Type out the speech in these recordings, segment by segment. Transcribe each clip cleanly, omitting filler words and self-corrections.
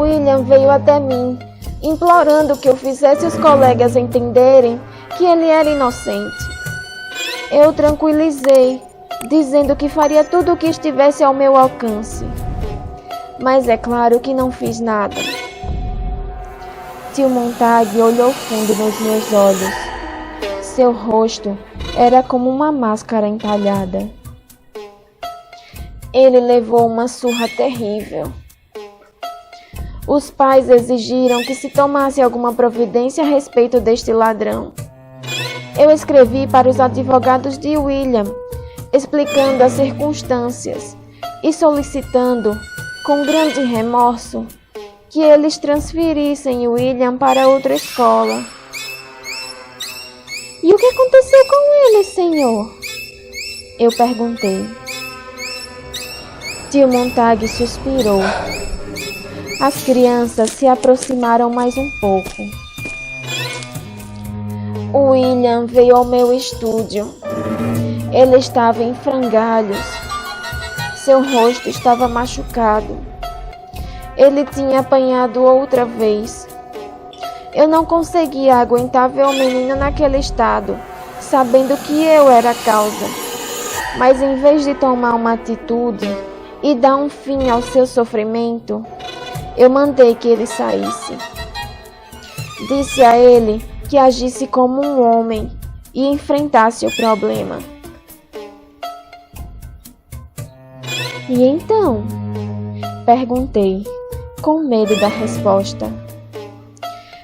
William veio até mim, implorando que eu fizesse os colegas entenderem que ele era inocente. Eu tranquilizei, dizendo que faria tudo o que estivesse ao meu alcance. Mas é claro que não fiz nada. Tio Montague olhou fundo nos meus olhos. Seu rosto era como uma máscara entalhada. Ele levou uma surra terrível. Os pais exigiram que se tomasse alguma providência a respeito deste ladrão. Eu escrevi para os advogados de William, explicando as circunstâncias e solicitando, com grande remorso, que eles transferissem William para outra escola. E o que aconteceu com ele, senhor? Eu perguntei. Tio Montague suspirou. As crianças se aproximaram mais um pouco. O William veio ao meu estúdio. Ele estava em frangalhos. Seu rosto estava machucado. Ele tinha apanhado outra vez. Eu não conseguia aguentar ver o menino naquele estado, sabendo que eu era a causa. Mas em vez de tomar uma atitude e dar um fim ao seu sofrimento, eu mandei que ele saísse. Disse a ele que agisse como um homem e enfrentasse o problema. E então? Perguntei, com medo da resposta.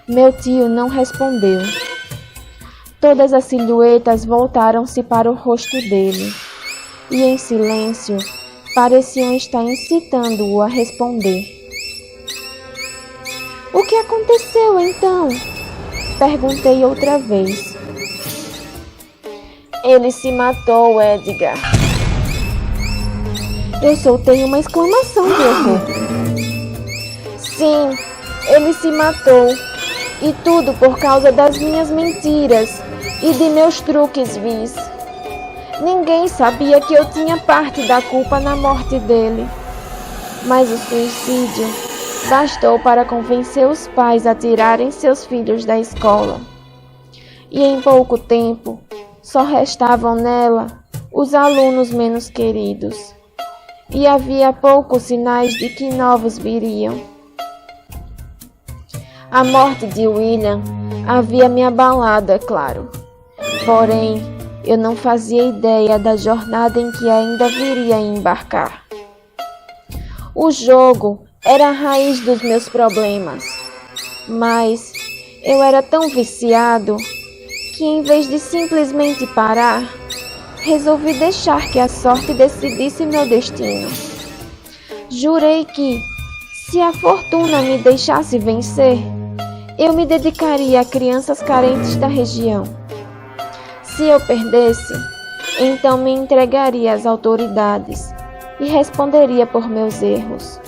Meu tio não respondeu. Todas as silhuetas voltaram-se para o rosto dele, e em silêncio pareciam estar incitando-o a responder. O que aconteceu então? Perguntei outra vez. Ele se matou, Edgar. Eu soltei uma exclamação de horror. Sim, ele se matou. E tudo por causa das minhas mentiras e de meus truques vis. Ninguém sabia que eu tinha parte da culpa na morte dele. Mas o suicídio bastou para convencer os pais a tirarem seus filhos da escola. E em pouco tempo, só restavam nela os alunos menos queridos. E havia poucos sinais de que novos viriam. A morte de William havia me abalado, é claro. Porém, eu não fazia ideia da jornada em que ainda viria a embarcar. O jogo era a raiz dos meus problemas, mas eu era tão viciado que, em vez de simplesmente parar, resolvi deixar que a sorte decidisse meu destino. Jurei que, se a fortuna me deixasse vencer, eu me dedicaria a crianças carentes da região. Se eu perdesse, então me entregaria às autoridades e responderia por meus erros.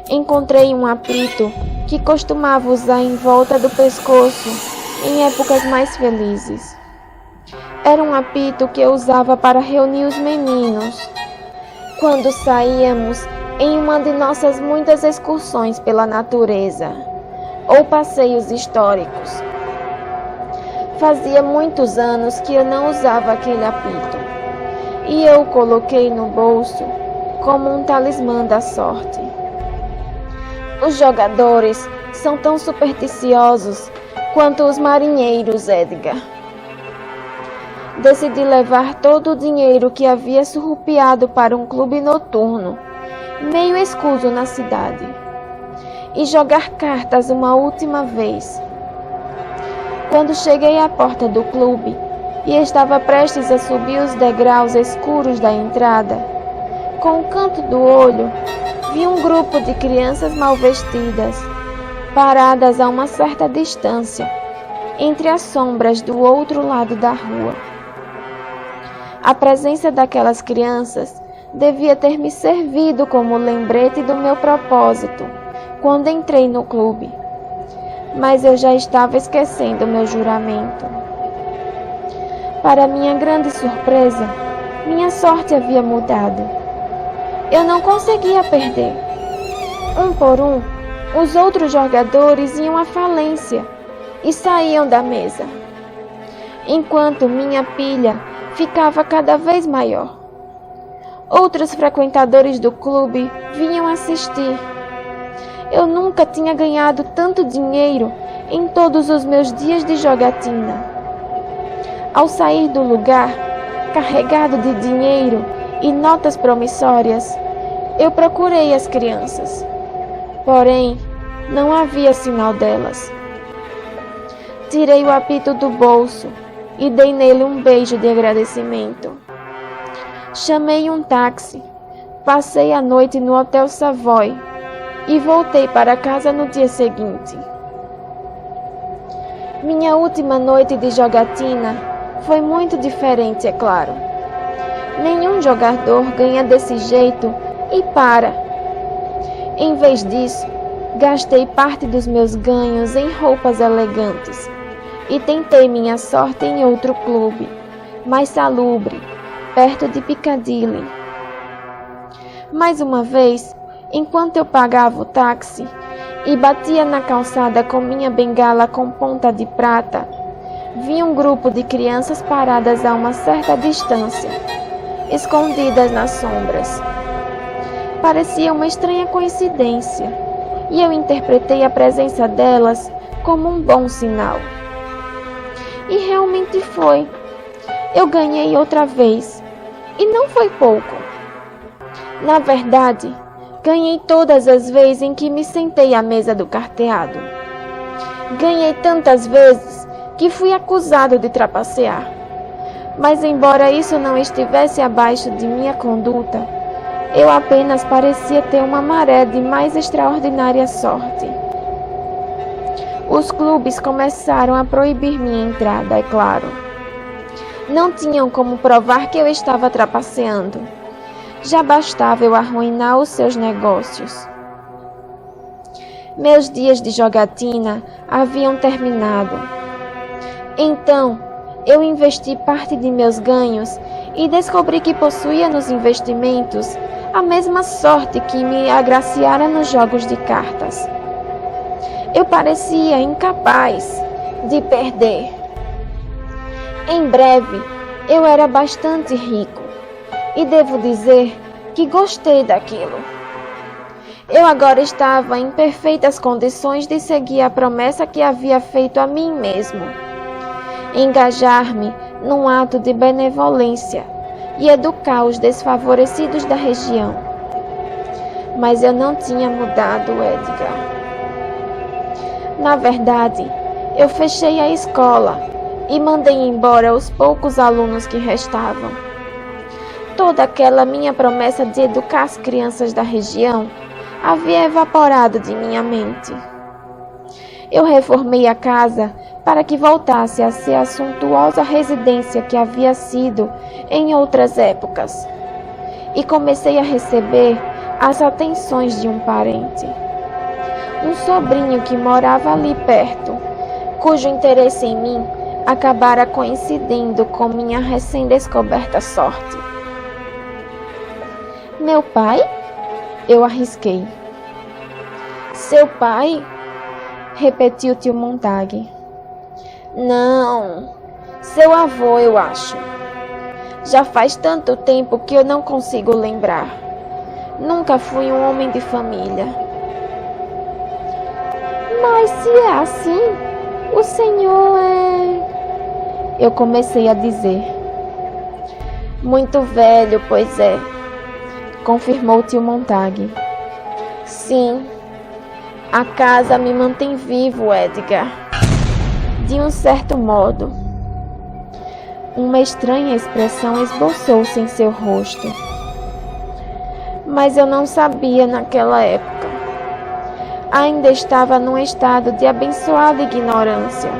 Encontrei um apito que costumava usar em volta do pescoço em épocas mais felizes. Era um apito que eu usava para reunir os meninos quando saíamos em uma de nossas muitas excursões pela natureza ou passeios históricos. Fazia muitos anos que eu não usava aquele apito, e eu o coloquei no bolso como um talismã da sorte. Os jogadores são tão supersticiosos quanto os marinheiros, Edgar. Decidi levar todo o dinheiro que havia surrupiado para um clube noturno, meio escuso na cidade, e jogar cartas uma última vez. Quando cheguei à porta do clube e estava prestes a subir os degraus escuros da entrada, com o canto do olho, vi um grupo de crianças mal vestidas, paradas a uma certa distância, entre as sombras do outro lado da rua. A presença daquelas crianças devia ter me servido como lembrete do meu propósito quando entrei no clube, mas eu já estava esquecendo meu juramento. Para minha grande surpresa, minha sorte havia mudado. Eu não conseguia perder. Um por um, os outros jogadores iam à falência e saíam da mesa, enquanto minha pilha ficava cada vez maior. Outros frequentadores do clube vinham assistir. Eu nunca tinha ganhado tanto dinheiro em todos os meus dias de jogatina. Ao sair do lugar, carregado de dinheiro e notas promissórias, eu procurei as crianças. Porém, não havia sinal delas. Tirei o apito do bolso e dei nele um beijo de agradecimento. Chamei um táxi, passei a noite no Hotel Savoy e voltei para casa no dia seguinte. Minha última noite de jogatina foi muito diferente, é claro. Nenhum jogador ganha desse jeito e para. Em vez disso, gastei parte dos meus ganhos em roupas elegantes e tentei minha sorte em outro clube, mais salubre, perto de Piccadilly. Mais uma vez, enquanto eu pagava o táxi e batia na calçada com minha bengala com ponta de prata, vi um grupo de crianças paradas a uma certa distância, escondidas nas sombras. Parecia uma estranha coincidência, e eu interpretei a presença delas como um bom sinal. E realmente foi. Eu ganhei outra vez, e não foi pouco. Na verdade, ganhei todas as vezes em que me sentei à mesa do carteado. Ganhei tantas vezes que fui acusado de trapacear. Mas embora isso não estivesse abaixo de minha conduta, eu apenas parecia ter uma maré de mais extraordinária sorte. Os clubes começaram a proibir minha entrada, é claro. Não tinham como provar que eu estava trapaceando. Já bastava eu arruinar os seus negócios. Meus dias de jogatina haviam terminado. Então, eu investi parte de meus ganhos e descobri que possuía nos investimentos a mesma sorte que me agraciara nos jogos de cartas. Eu parecia incapaz de perder. Em breve, eu era bastante rico e devo dizer que gostei daquilo. Eu agora estava em perfeitas condições de seguir a promessa que havia feito a mim mesmo: engajar-me num ato de benevolência e educar os desfavorecidos da região. Mas eu não tinha mudado, Edgar. Na verdade, eu fechei a escola e mandei embora os poucos alunos que restavam. Toda aquela minha promessa de educar as crianças da região havia evaporado de minha mente. Eu reformei a casa para que voltasse a ser a suntuosa residência que havia sido em outras épocas, e comecei a receber as atenções de um parente, um sobrinho que morava ali perto, cujo interesse em mim acabara coincidindo com minha recém-descoberta sorte. Meu pai? Eu arrisquei. Seu pai? Repetiu tio Montague. Não, seu avô, eu acho. Já faz tanto tempo que eu não consigo lembrar. Nunca fui um homem de família. Mas se é assim, o senhor é... Eu comecei a dizer. Muito velho, pois é, confirmou tio Montague. Sim, a casa me mantém vivo, Edgar. De um certo modo. Uma estranha expressão esboçou-se em seu rosto. Mas eu não sabia naquela época. Ainda estava num estado de abençoada ignorância.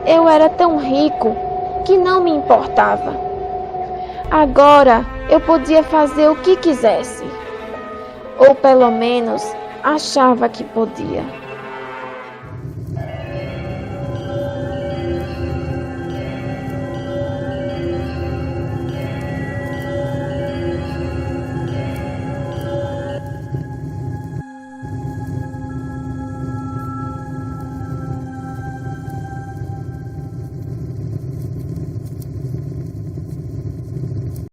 Eu era tão rico que não me importava. Agora eu podia fazer o que quisesse. Ou pelo menos achava que podia.